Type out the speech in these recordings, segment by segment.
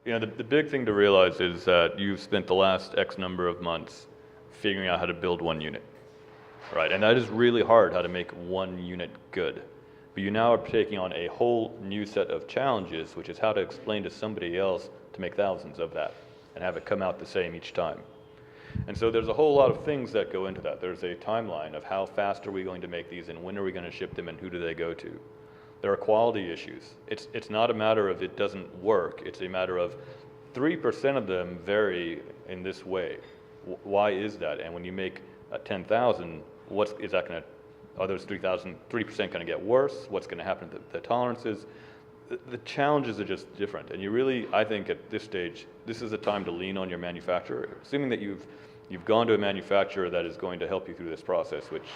The big thing to realize is that you've spent the last X number of months figuring out how to build one unit, right? And that is really hard, how to make one unit good. But you now are taking on a whole new set of challenges, which is how to explain to somebody else to make thousands of that and have it come out the same each time. And so there's a whole lot of things that go into that. There's a timeline of how fast are we going to make these and when are we going to ship them and who do they go to. There are quality issues. It's not a matter of it doesn't work. It's a matter of 3% of them vary in this way. Why is that? And when you make 10,000, is that going to, are those 3% going to get worse? What's going to happen to the tolerances? The challenges are just different. And you really, I think at this stage, this is a time to lean on your manufacturer. Assuming that you've gone to a manufacturer that is going to help you through this process, which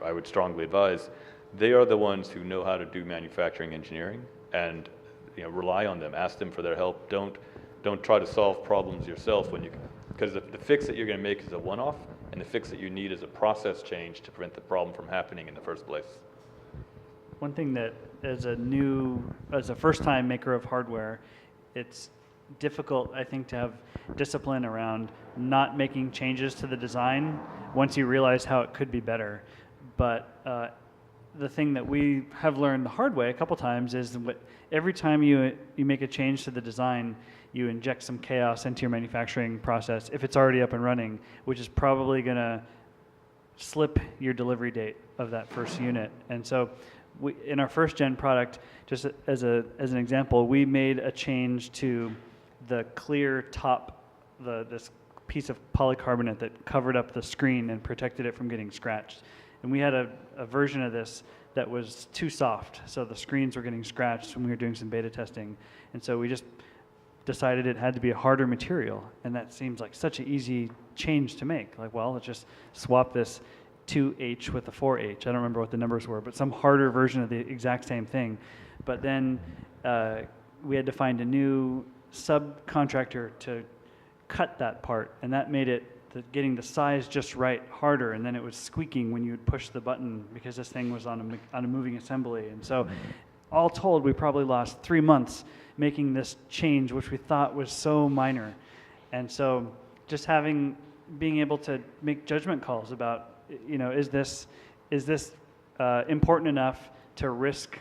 I would strongly advise. They are the ones who know how to do manufacturing engineering, and rely on them. Ask them for their help. Don't try to solve problems yourself because the fix that you're going to make is a one-off, and the fix that you need is a process change to prevent the problem from happening in the first place. One thing that as a first-time maker of hardware, it's difficult, I think, to have discipline around not making changes to the design once you realize how it could be better. But the thing that we have learned the hard way a couple times is that every time you make a change to the design, you inject some chaos into your manufacturing process if it's already up and running, which is probably going to slip your delivery date of that first unit. And so in our first gen product, just as an example, we made a change to the clear top, this piece of polycarbonate that covered up the screen and protected it from getting scratched. And we had a version of this that was too soft, so the screens were getting scratched when we were doing some beta testing. And so we just decided it had to be a harder material, and that seems like such an easy change to make. Like, well, let's just swap this 2H with a 4H. I don't remember what the numbers were, but some harder version of the exact same thing. But then we had to find a new subcontractor to cut that part, and that made it getting the size just right harder, and then it was squeaking when you would push the button because this thing was on a moving assembly. And so all told, we probably lost 3 months making this change, which we thought was so minor. And so just being able to make judgment calls about, is this important enough to risk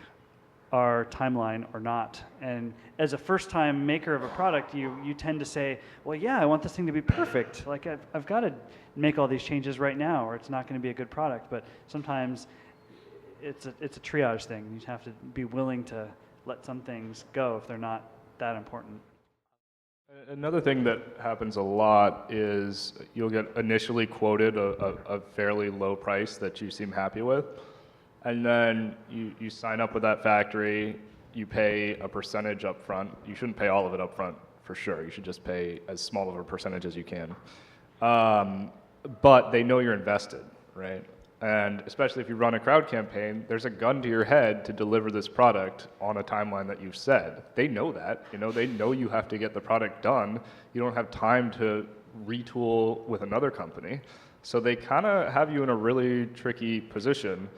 our timeline or not? And as a first-time maker of a product, you tend to say, well, yeah, I want this thing to be perfect. Like, I've got to make all these changes right now, or it's not going to be a good product. But sometimes it's a triage thing. You have to be willing to let some things go if they're not that important. Another thing that happens a lot is you'll get initially quoted a fairly low price that you seem happy with. And then you sign up with that factory, you pay a percentage up front. You shouldn't pay all of it up front, for sure. You should just pay as small of a percentage as you can. But they know you're invested, right? And especially if you run a crowd campaign, there's a gun to your head to deliver this product on a timeline that you've said. They know that, they know you have to get the product done. You don't have time to retool with another company. So they kind of have you in a really tricky position.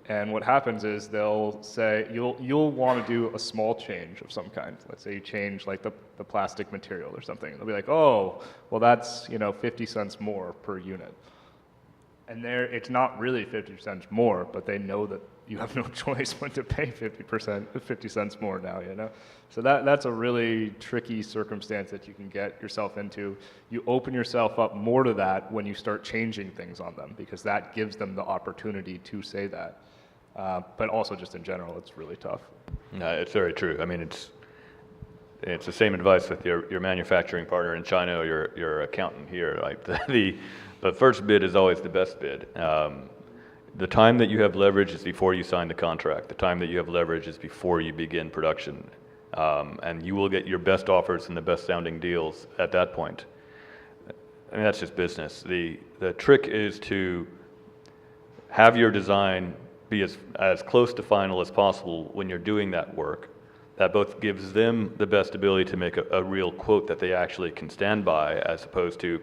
And what happens is they'll say, you'll want to do a small change of some kind. Let's say you change like the plastic material or something. They'll be like, oh, well that's 50 cents more per unit. And it's not really 50 cents more, but they know that you have no choice but to pay 50 cents more now, So that's a really tricky circumstance that you can get yourself into. You open yourself up more to that when you start changing things on them, because that gives them the opportunity to say that. But also just in general, it's really tough. No, it's very true. I mean, it's the same advice with your manufacturing partner in China or your accountant here. Like the first bid is always the best bid. The time that you have leverage is before you sign the contract. The time that you have leverage is before you begin production. And you will get your best offers and the best sounding deals at that point. I mean, that's just business. The trick is to have your design be as close to final as possible when you're doing that work. That both gives them the best ability to make a real quote that they actually can stand by, as opposed to,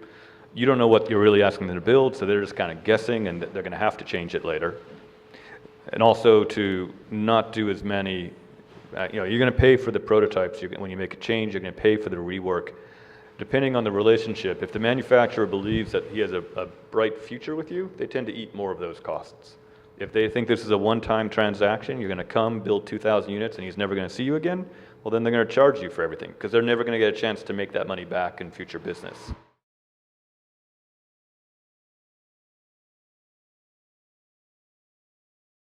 you don't know what you're really asking them to build, so they're just kind of guessing and they're going to have to change it later. And also to not do as many You're going to pay for the prototypes. When you make a change, you're going to pay for the rework. Depending on the relationship, if the manufacturer believes that he has a bright future with you, they tend to eat more of those costs. If they think this is a one-time transaction, you're going to come, build 2,000 units, and he's never going to see you again, well, then they're going to charge you for everything because they're never going to get a chance to make that money back in future business.